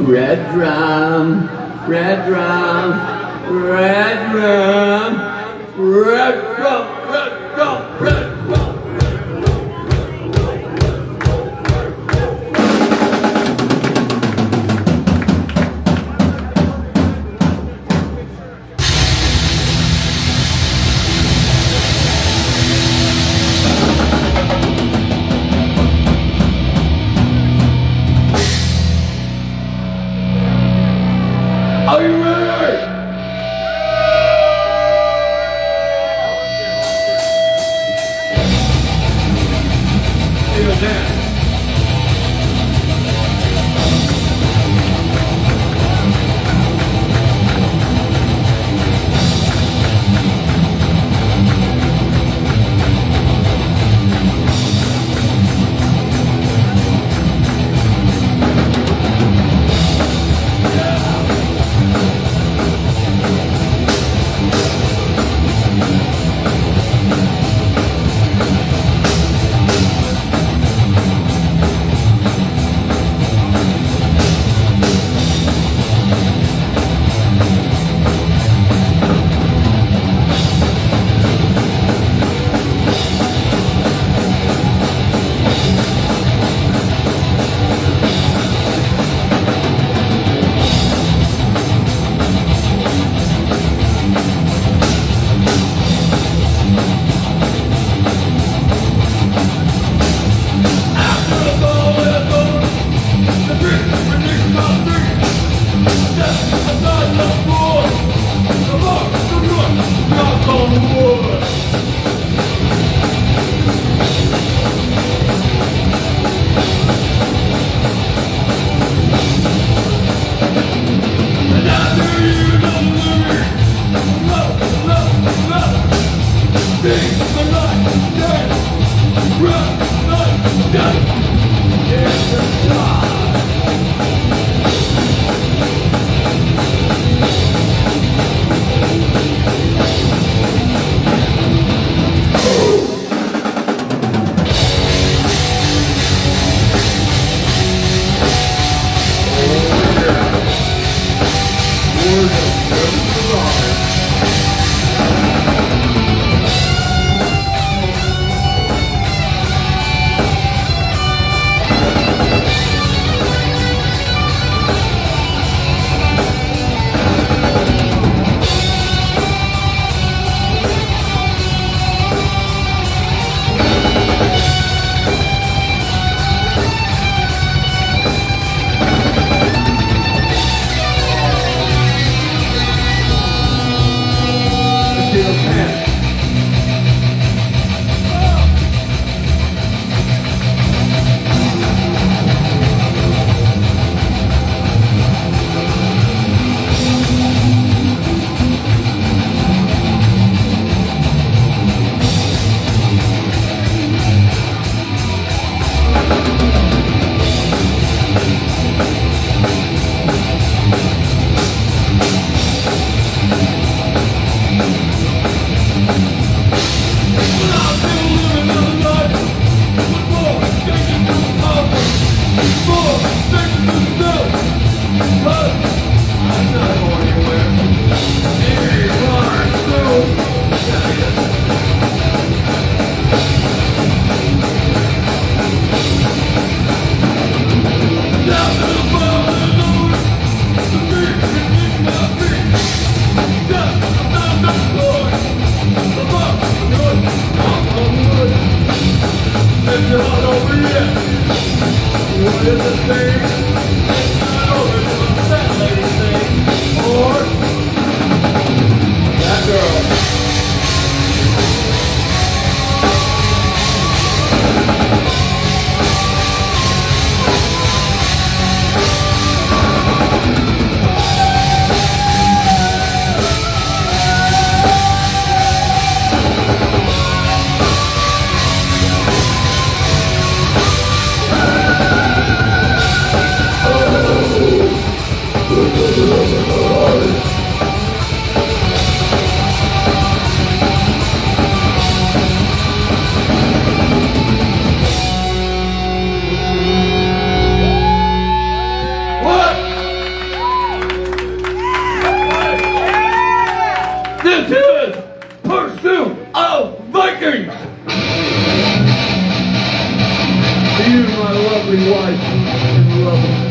Red drum, red drum, red drum, red drum, red drum, red drum. Are you ready? Feel that.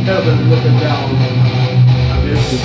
heaven looking down. I miss you.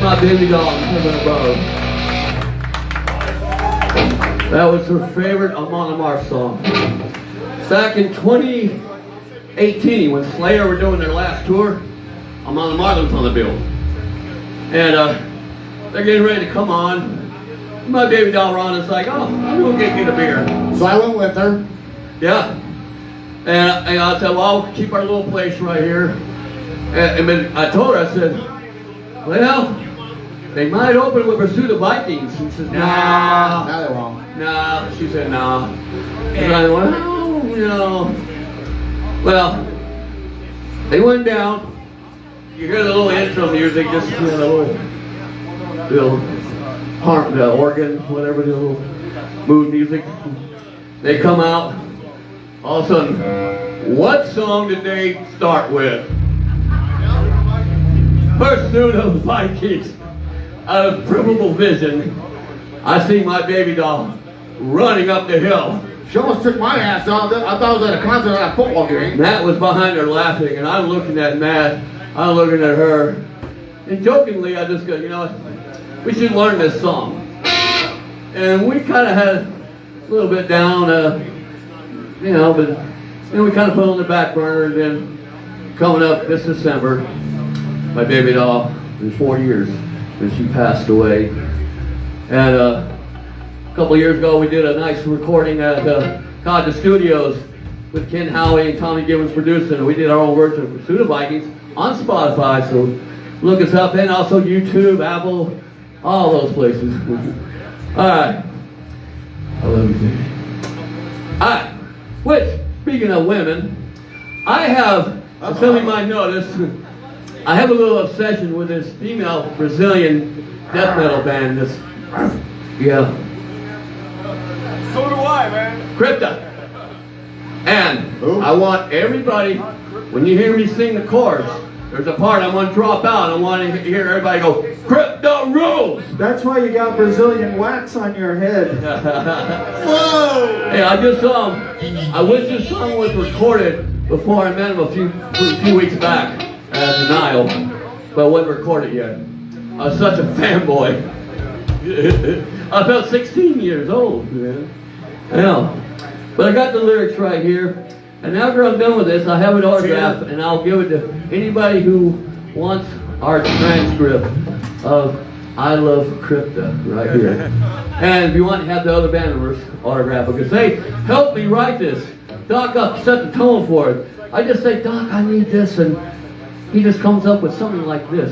My baby doll coming above. That was her favorite Amon Amarth song. Back in 2018, when Slayer were doing their last tour, Amon Amarth was on the bill. And they're getting ready to come on. My baby doll Ron is like, oh, I'm gonna get a beer. So I went with her. Yeah. And I said, well, I'll keep our little place right here. And then I told her, I said, well, they might open with Pursue the Vikings. She says, nah. Now they won't. Nah. She said, nah. And I went, well, you know. Well, they went down. You hear the little intro music, just little harp, the organ, whatever, the little mood music. They come out. All of a sudden, what song did they start with? Pursuit of the Vikings. Out of Primeval Vision, I see my baby doll running up the hill. She almost took my ass out. I thought I was at a concert at a football game. Matt was behind her laughing, and I'm looking at Matt, I'm looking at her, and jokingly I just go, you know, we should learn this song. And we kind of had a little bit down, you know, but we kind of put it on the back burner, and then coming up this December, my baby doll is 4 years, and she passed away. And a couple years ago, we did a nice recording at Codger Studios with Ken Howie and Tommy Gibbons producing, and we did our own version of Pursuit of Vikings on Spotify, so look us up, and also YouTube, Apple, all those places. All right. I love you, baby. All right. Which, speaking of women, I have, as some of you might notice, I have a little obsession with this female Brazilian death metal band. This, yeah. So do I, man. Crypta. And I want everybody, when you hear me sing the chorus, there's a part I'm going to drop out. I want to hear everybody go, Crypta rules! That's why you got Brazilian wax on your head. Whoa! Hey, I just I wish this song was recorded before I met him a few weeks back at Denial, but I wasn't recorded yet. I was such a fanboy. I felt 16 years old, man. Yeah. But I got the lyrics right here, and after I'm done with this, I have it autographed, and I'll give it to anybody who wants our transcript of I Love Crypta right here. And if you want to have the other band members autograph, because they helped me write this. Doc set the tone for it. I just say, Doc, I need this, and he just comes up with something like this.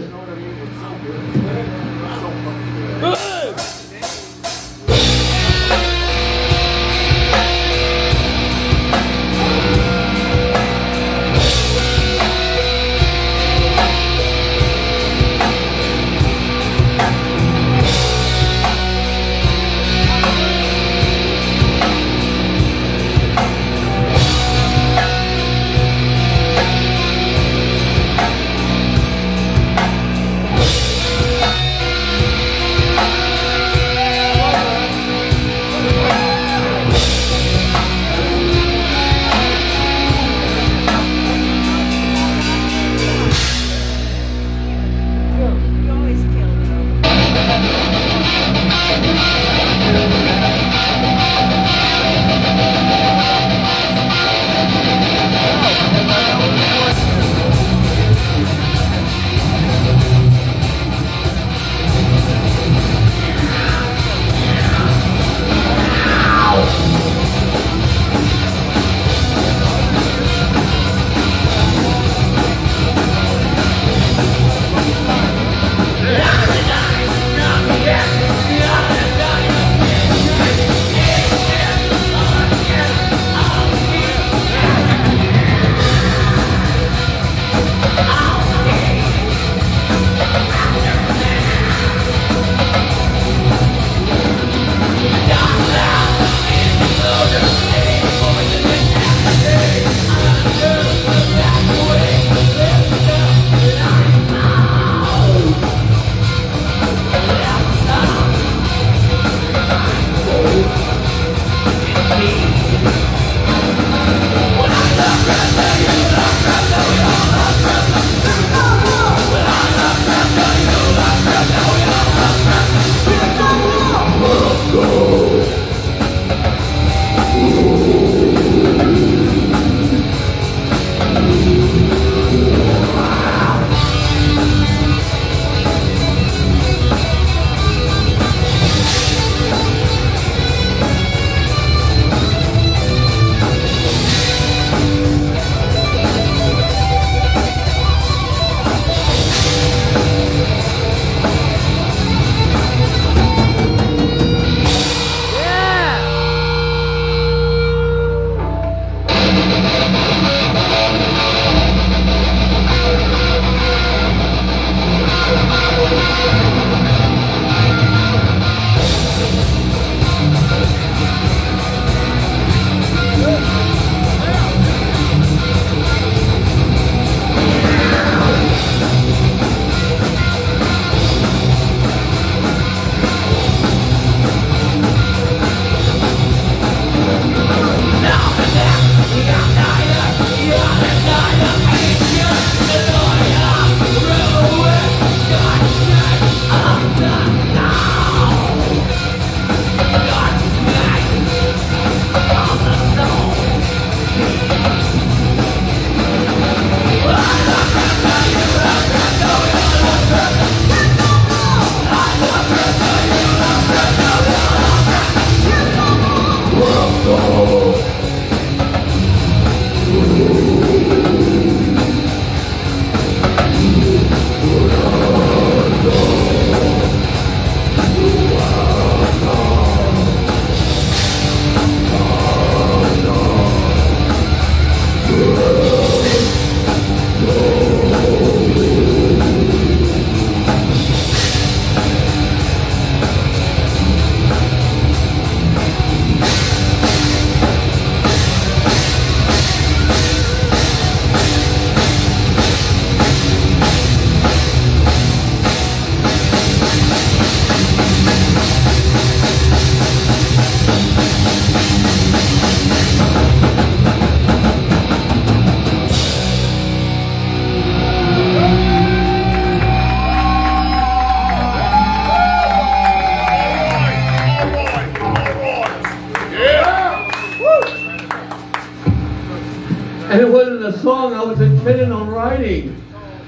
And it wasn't a song I was intending on writing.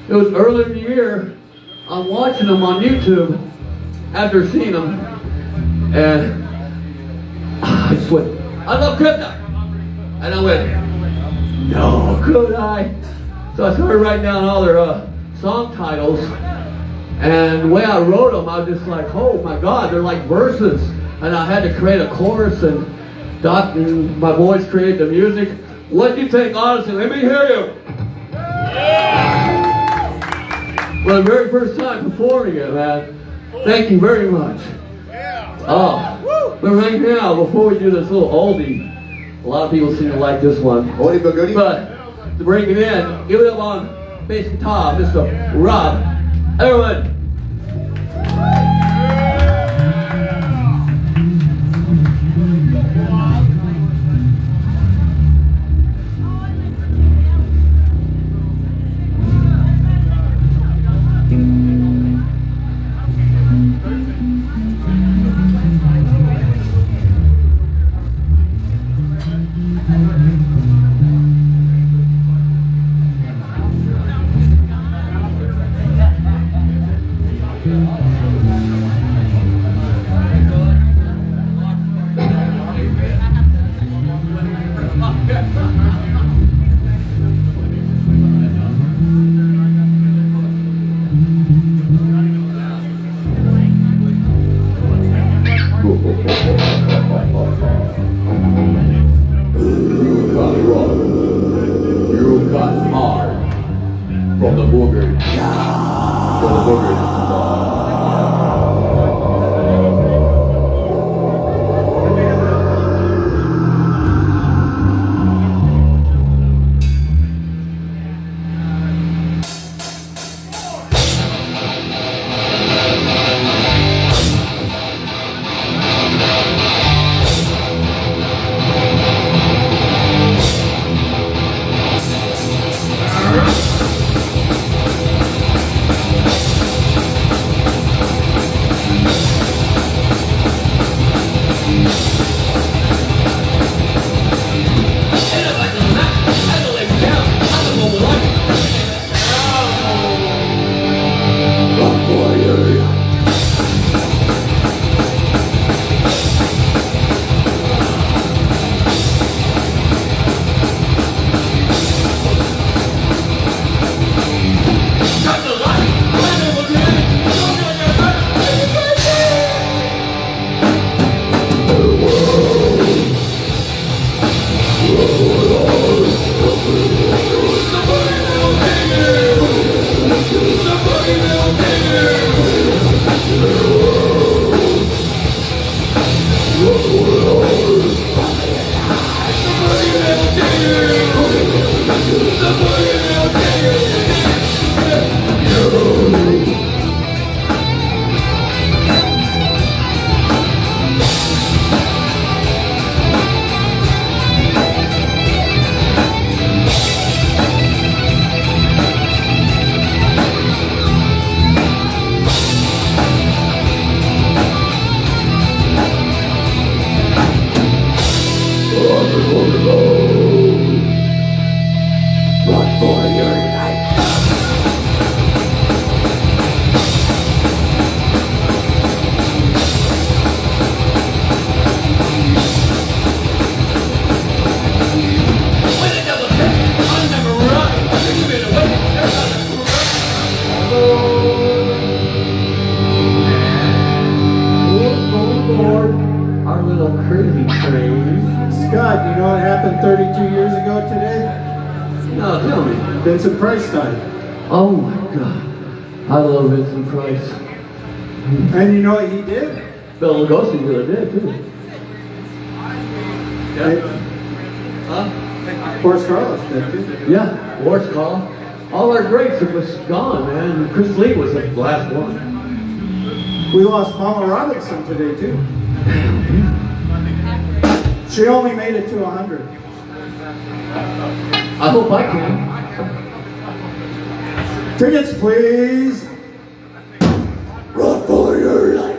It was earlier in the year. I'm watching them on YouTube after seeing them. And I just went, I love Kryptonite. And I went, no, could I? So I started writing down all their song titles. And the way I wrote them, I was just like, oh my God, they're like verses. And I had to create a chorus, and Doc and my boys created the music. What do you think, honestly? Let me hear you. Well, the very first time performing it, man. Thank you very much. Oh, but right now, before we do this little oldie, a lot of people seem to like this one. Oldie but goodie. But to bring it in, give it up on bass guitar, Mr. Rob Everett. From the booger. From the booger. for your life. When the devil said, I'll never run, you've been away, there's nothing to run. Our little crazy train. Scott, you know what happened 32 years ago today? No, tell me. Vincent Price died. Oh my God. I love Vincent Price. And you know what he did? Bill Lugosi really did too. Yeah. Huh? Boris Karloff did too. Yeah, Boris Karloff. All our greats are just gone, man. Chris Lee was the last one. We lost Mama Robinson today too. She only made it to 100. I hope I can. Tickets, please. Run for your life.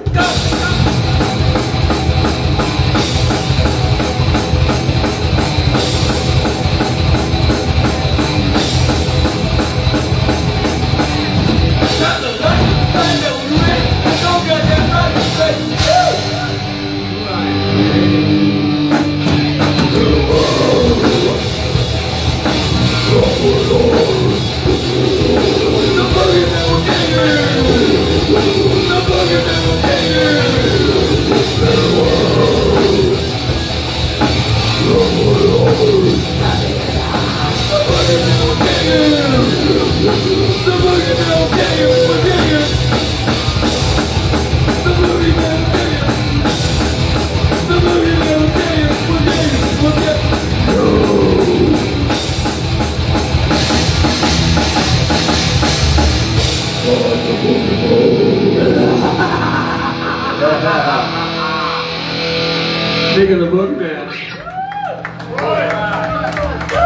Speaking of the boogeyman,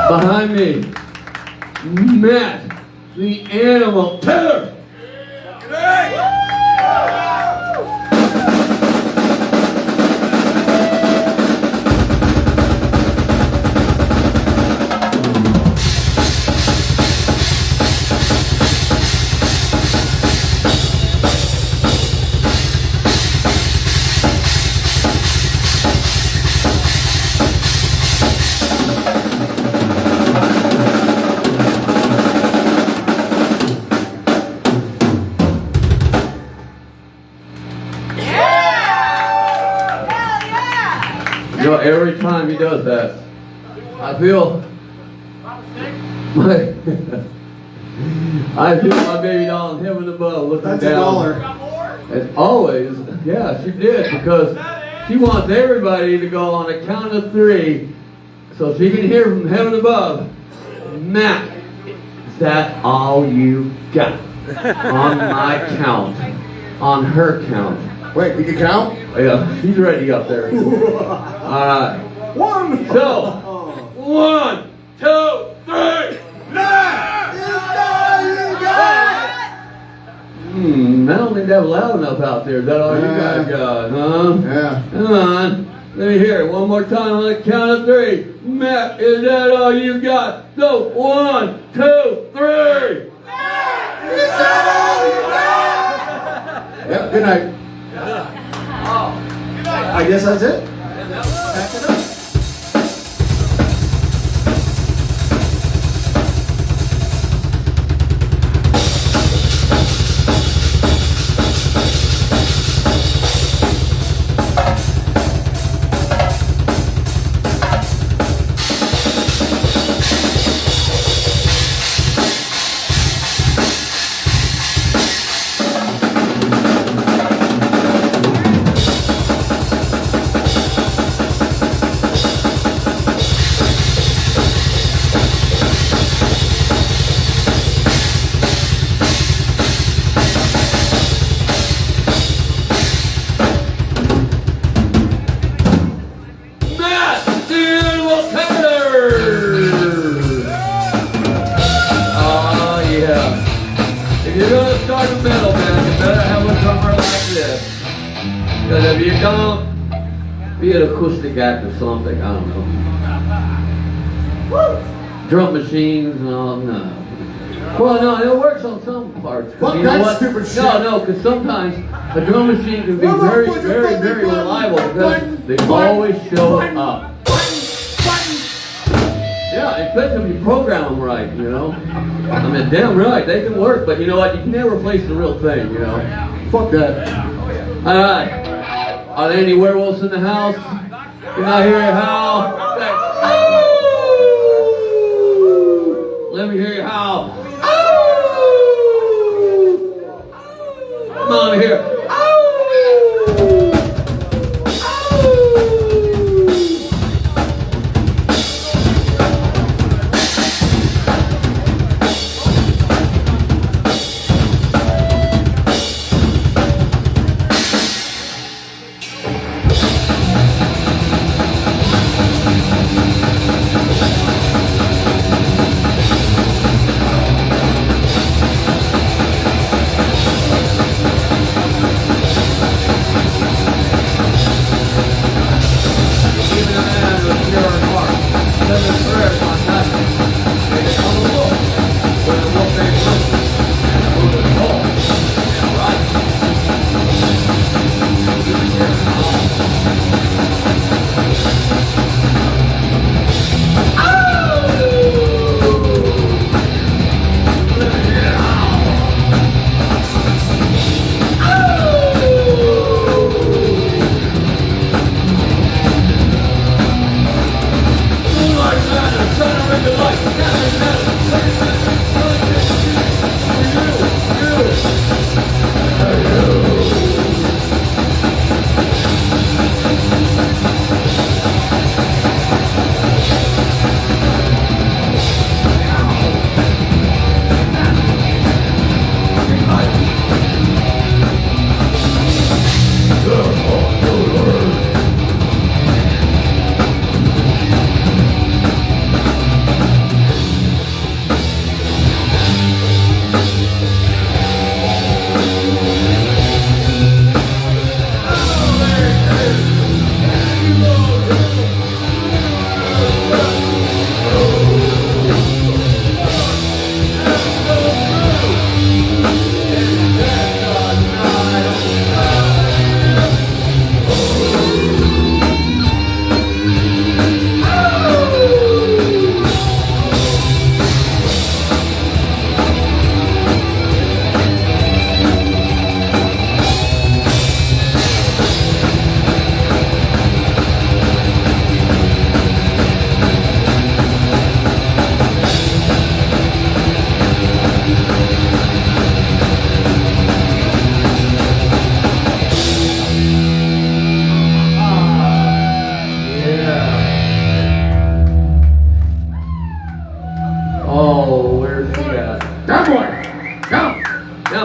behind me, Matt, the Animal Taylor. You know, every time he does that, I feel my baby doll in heaven above looking That's down. $1. As always, yeah, she did, because she wants everybody to go on a count of 3 so she can hear from heaven above. Matt, is that all you got? On my count. On her count. Wait, we can count? Yeah, she's ready up there. Alright. 1. So, 1, 2, 3. I don't think that was loud enough out there. Is that all you guys got, huh? Yeah. Come on. Let me hear it one more time on the count of 3. Matt, is that all you got? So, 1, 2, 3. Yep, good night. I guess that's it. Pack it up. Because if you don't, be an acoustic act or something, I don't know. Woo! drum machines and all. No. Well, no, it works on some parts. 'Cause Fuck you know that what? stupid shit. No, because sometimes a drum machine can be very, very, very reliable because they always show up. Yeah, especially if you program them right, you know. I mean, damn right, they can work, but you know what? You can never replace the real thing, you know. Fuck that. All right. Are there any werewolves in the house? Can I hear you howl? Let me hear you howl. Come on here.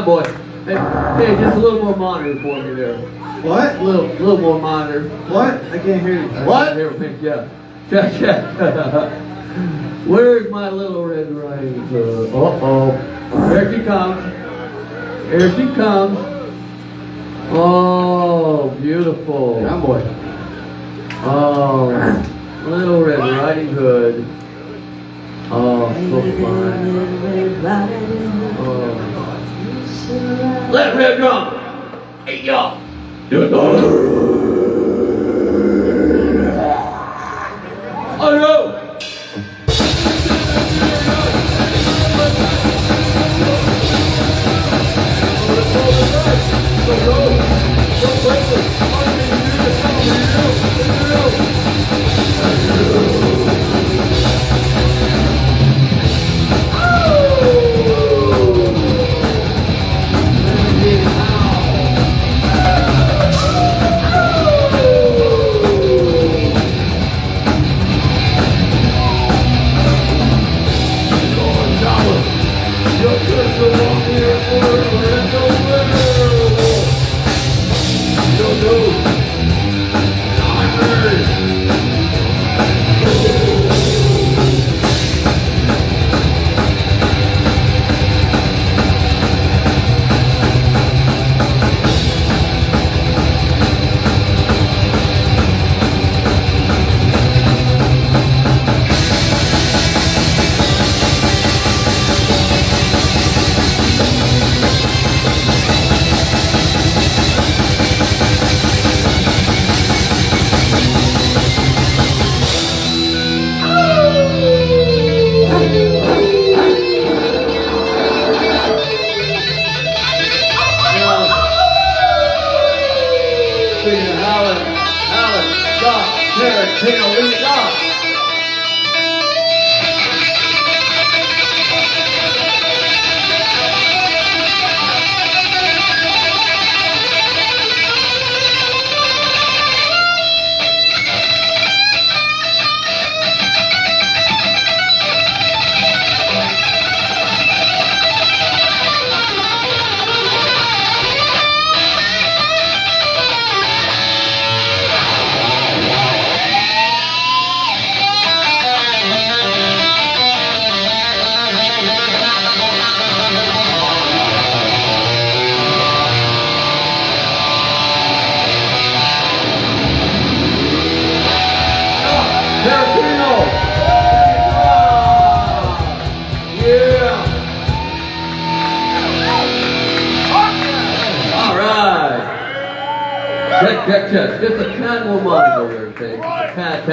Boy, hey, just a little more monitor for me there. What? A little more monitor. What? I can't hear you. What? Everything, yeah. Check. Where's my little Red Riding Hood? Uh-oh. Here she comes. Here she comes. Oh, beautiful. Yeah, boy. Oh, little Red Riding Hood. Oh, so fine. Oh. Let Red drum. Hey, y'all. Do it. Oh, no. Yeah. All right. Check. Just a tad more money over there, okay? Tad.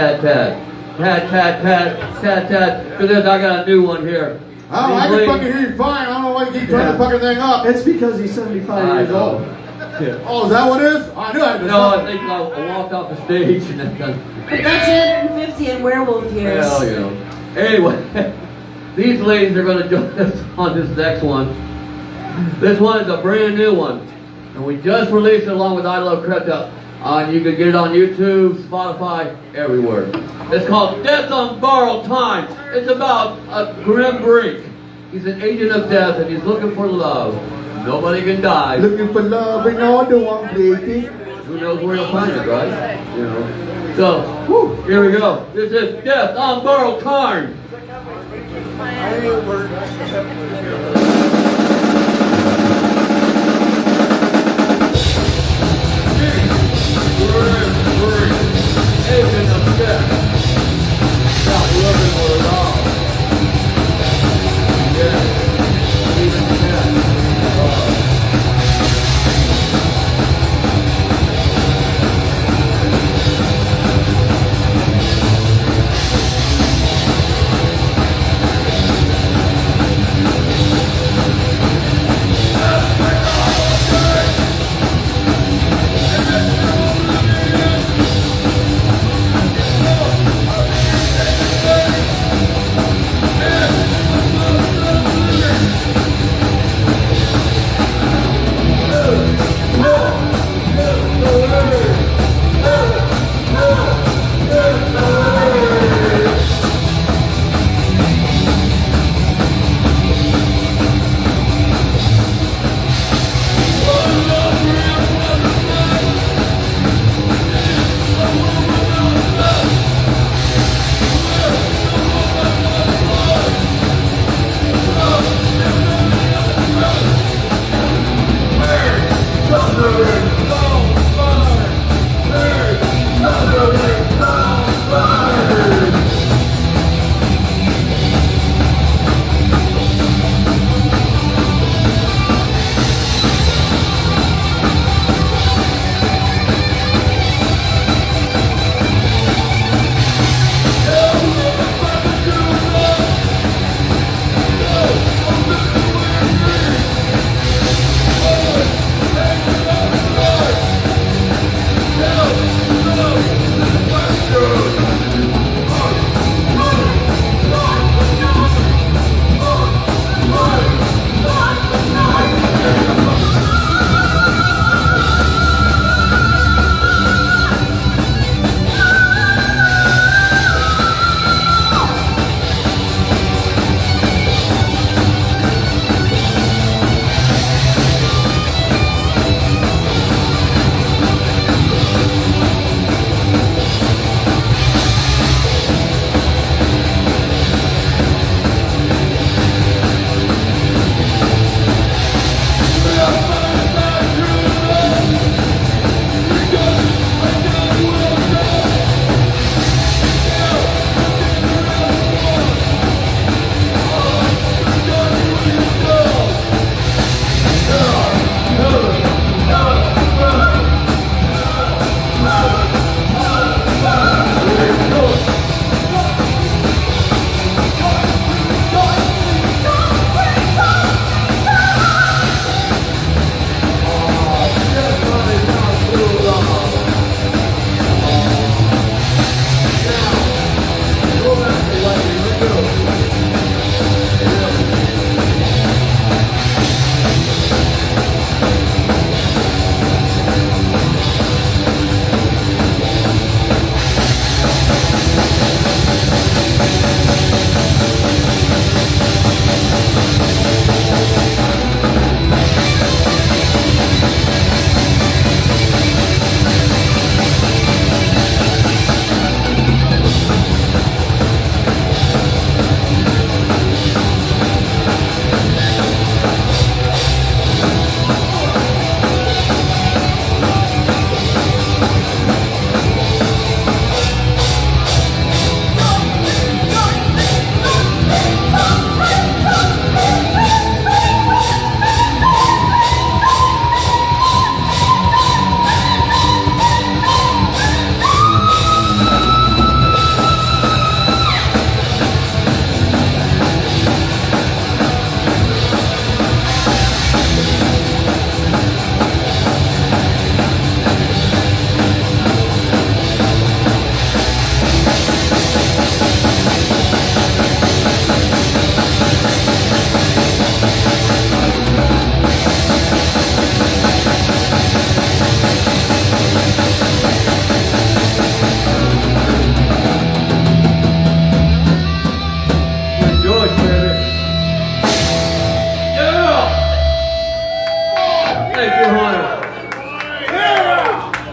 Because I got a new one here. Oh, I can fucking hear you fine. I don't know why you keep trying to fucking thing up. It's because he's 75 years old. Yeah. Oh, is that what it is? I knew I had to No, I think I walked off the stage and that kind of... That's 150 in werewolf years. Hell yeah. Anyway, these ladies are going to join us on this next one. This one is a brand new one. And we just released it along with I Love Crypto. You can get it on YouTube, Spotify, everywhere. It's called Death on Borrowed Time. It's about a grim brink. He's an agent of death and he's looking for love. Nobody can die. Looking for love in all the one baby. Who knows where you'll find it, right? You know. So, here we go. This is Death on Borrowed Time. Agent of death. Not looking for love. Yeah. Even death.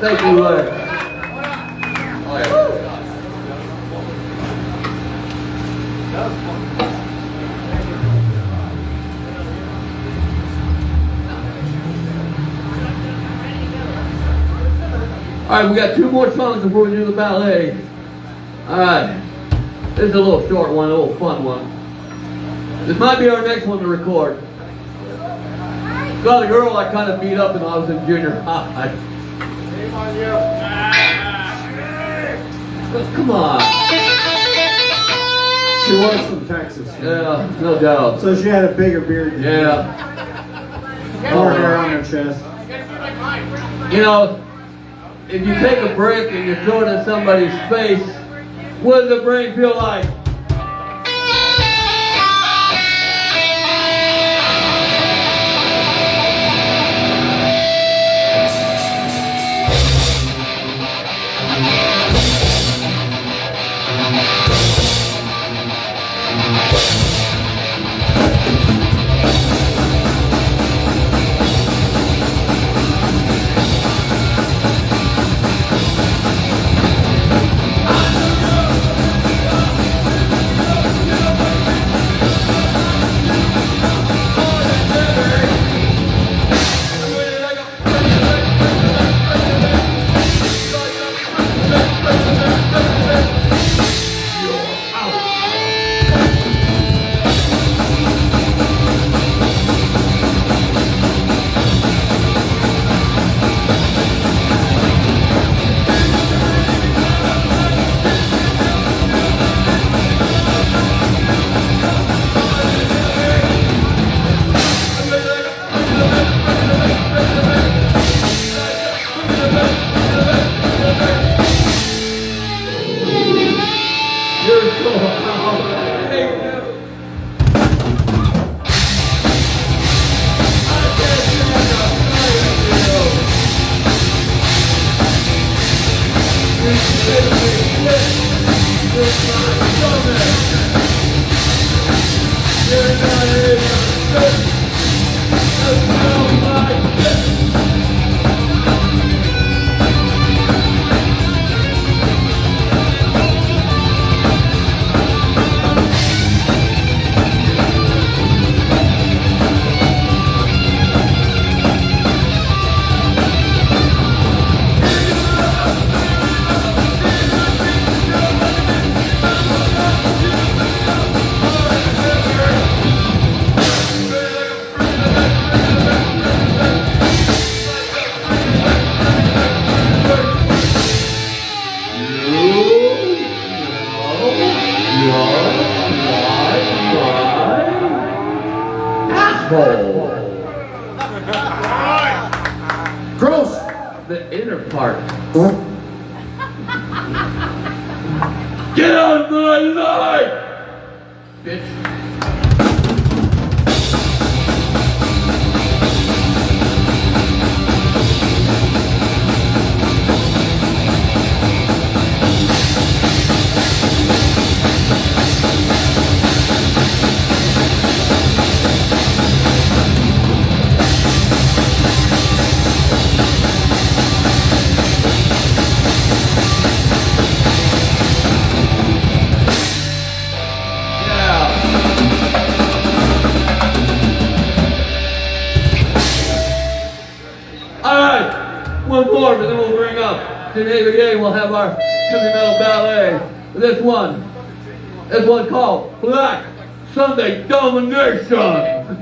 Thank you, Lex. Oh, yeah. All right, we got 2 more songs before we do the ballet. All right, this is a little short one, a little fun one. This might be our next one to record. Got a girl I kind of beat up when I was in junior high. Come on. She was from Texas. Yeah, no doubt. So she had a bigger beard than Yeah. more hair on her chest. You know, if you take a brick and you throw it in somebody's face, what does the brain feel like? Gross. The inner part. Get out of my life, bitch. One more, and then we'll bring up today. We'll have our heavy metal ballet. This one called Black Sunday Domination.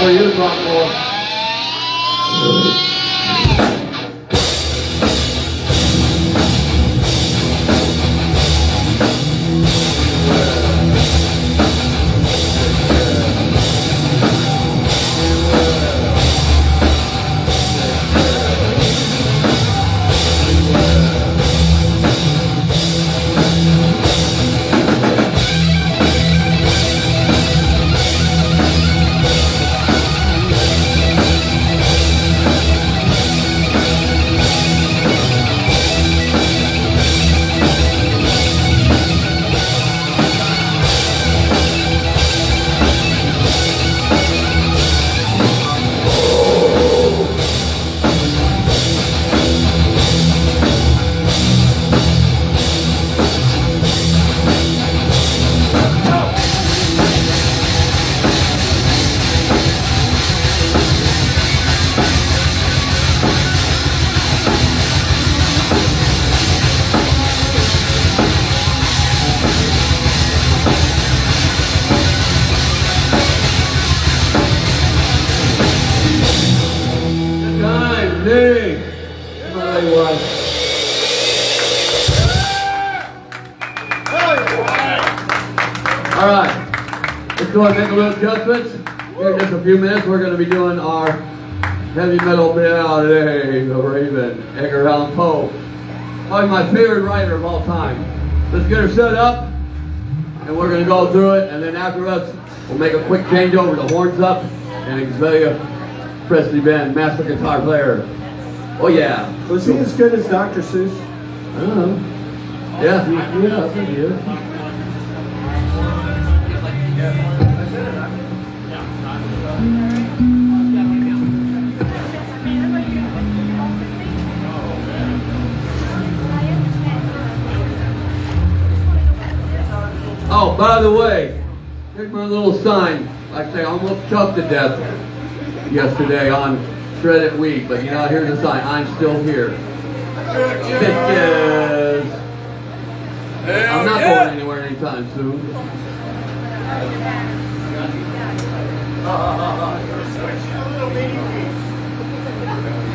for you to talk more. All right, let's go ahead and make a little adjustments. Here in just a few minutes, we're going to be doing our heavy metal ballad, The Raven, Edgar Allan Poe. Probably my favorite writer of all time. Let's get her set up, and we're going to go through it, and then after us, we'll make a quick change over to horns up, and Xavier Presley Band, master guitar player. Oh yeah. Was he as good as Dr. Seuss? I don't know. Yeah, I think he is. Oh, by the way, here's my little sign. Like I say, I almost choked to death yesterday on Shredded Week, but you know, here's a sign. I'm still here. Bitches. I'm not going anywhere anytime soon.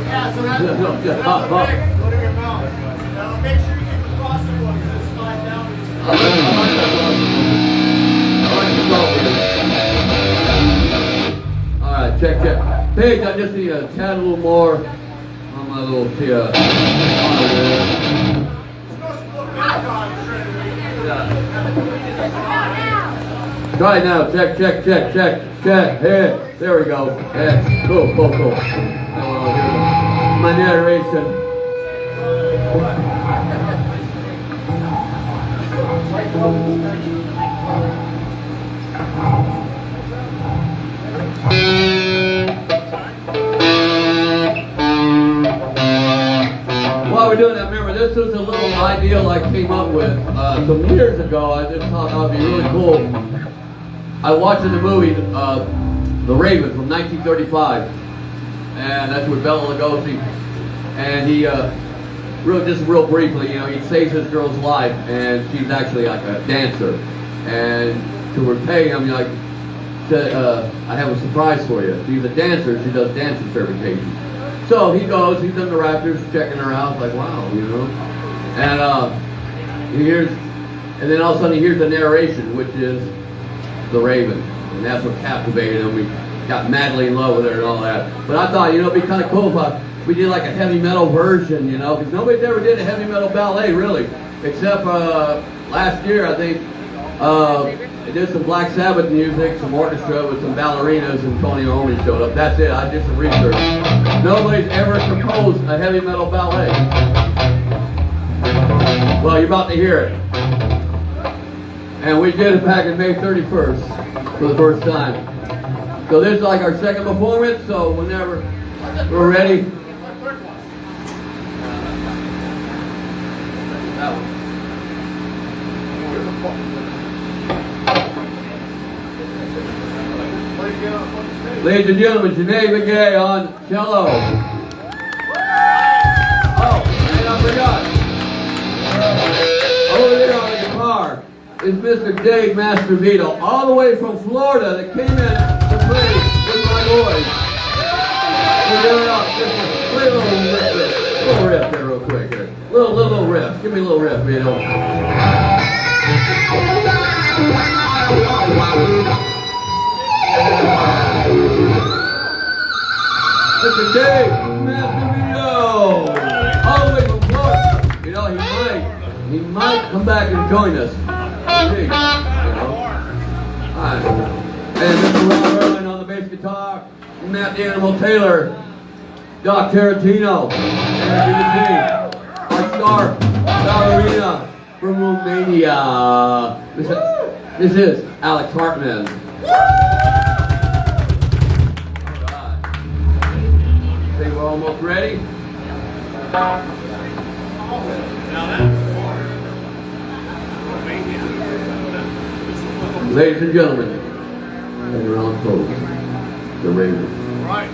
Yeah, so that's go to your mouth. Now make sure you get the frosted one because it's slide down. Alright, check. Paige, I just need a tad a little more on my little Try it now. Check. Hey, there we go. Hey, cool. My narration. While we're doing that, remember, this was a little idea I came up with some years ago. I just thought that would be really cool. I watched the movie The Raven from 1935, and that's with Bela Lugosi, and he real briefly, you know, he saves this girl's life, and she's actually like a dancer, and to repay him, like, I have a surprise for you. She's a dancer. She does dance interpretation. So he goes, he's in the rafters checking her out, like, wow, you know. And he hears, and then all of a sudden he hears the narration, which is The Raven. And that's what captivated him. We got madly in love with her and all that. But I thought, you know, it'd be kind of cool if we did like a heavy metal version, you know, because nobody's ever did a heavy metal ballet, really. Except last year, I think, they did some Black Sabbath music, some orchestra with some ballerinas, and Tony Iommi showed up. That's it. I did some research. Nobody's ever composed a heavy metal ballet. Well, you're about to hear it. And we did it back on May 31st for the first time. So this is like our second performance, so whenever we're ready. Ladies and gentlemen, Janae McGay on cello. Oh, and I forgot. Over there on the guitar is Mr. Dave Mastervito, all the way from Florida, that came in to play with my boys. We're doing out just a little riff there real quick here. Little riff. Give me a little riff, you know. Mr. Dave Massimino, all the way from Florida. You know, he might come back and join us. You know. Alright. And Mr. Rob Erwin on the bass guitar, Matt the Animal Taylor, Doc Tarantino, and our star ballerina from Romania. This is Alex Hartman. Alright. Think we're almost ready? Ladies and gentlemen, and your own folks, the Ravens. Right.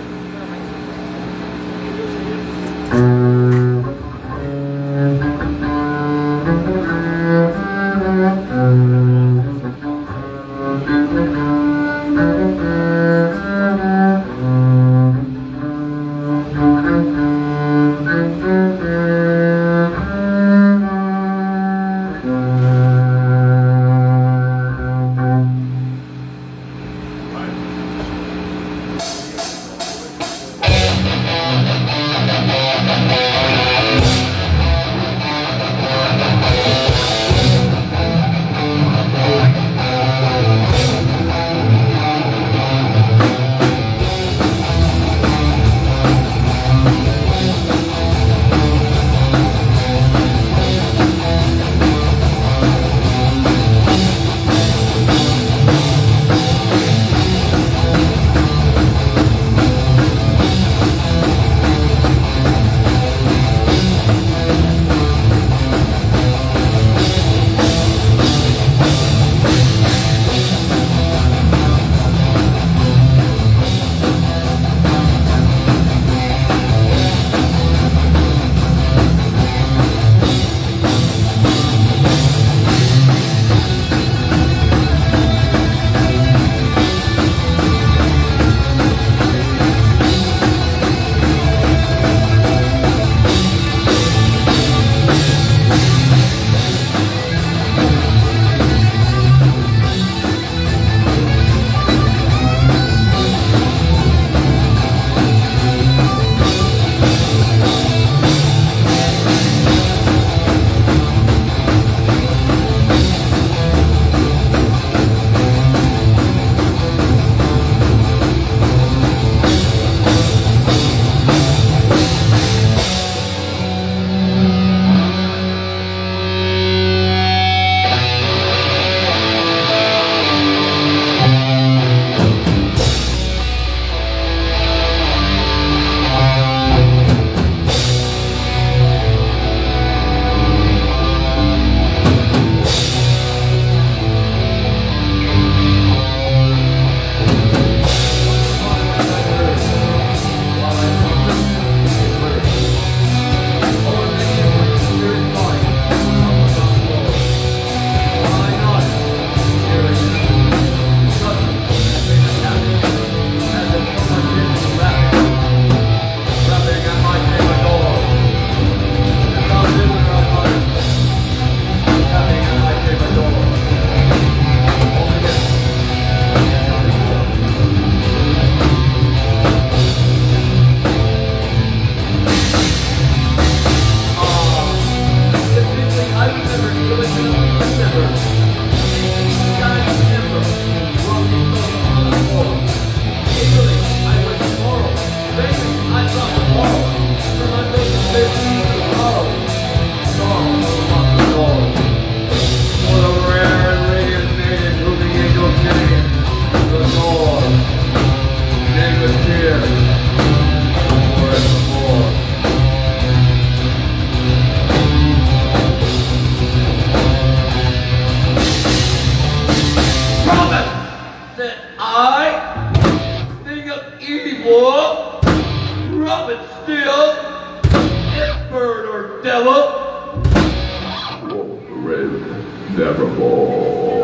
Nevermore.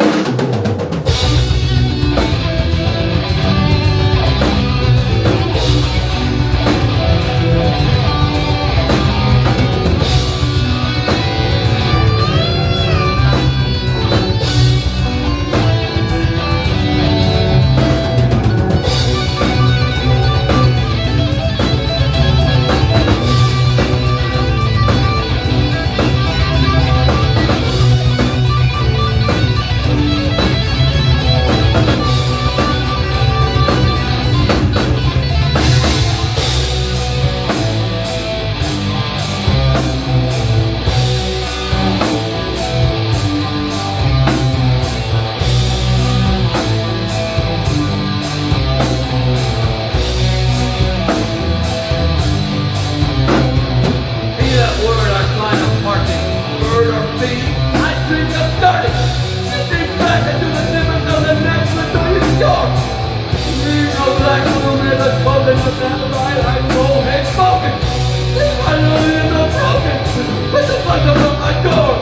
my door.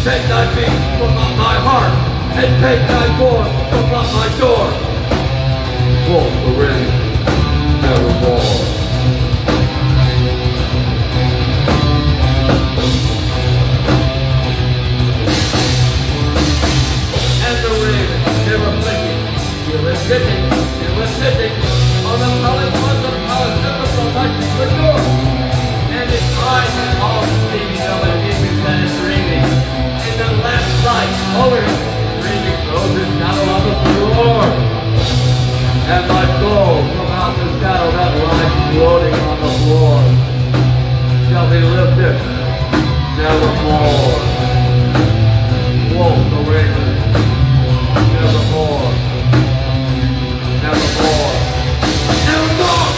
Take thy beat from out my heart, and take thy form from out my door. Won't the ring nevermore. And the ring never blinking, it was sitting on the palace, never from my secret door. And its eyes had all the steaming of an image that is dreaming. In the last light, over him, dreaming throws his shadow on the floor. And my soul, from out the shadow that lies floating on the floor, shall be lifted nevermore. Won't the raven nevermore, nevermore, nevermore.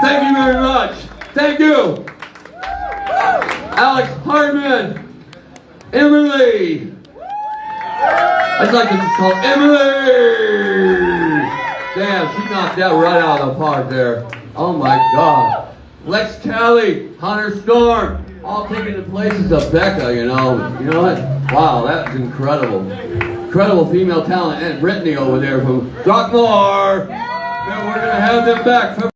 Thank you very much. Thank you. Alex Hardman. Emily. I'd like to call Emily. Damn, she knocked that right out of the park there. Oh my God. Lex Talley, Hunter Storm, all taking the places of Becca, you know. You know what? Wow, that was incredible. Incredible female talent. And Brittany over there from Throckmore. And we're going to have them back.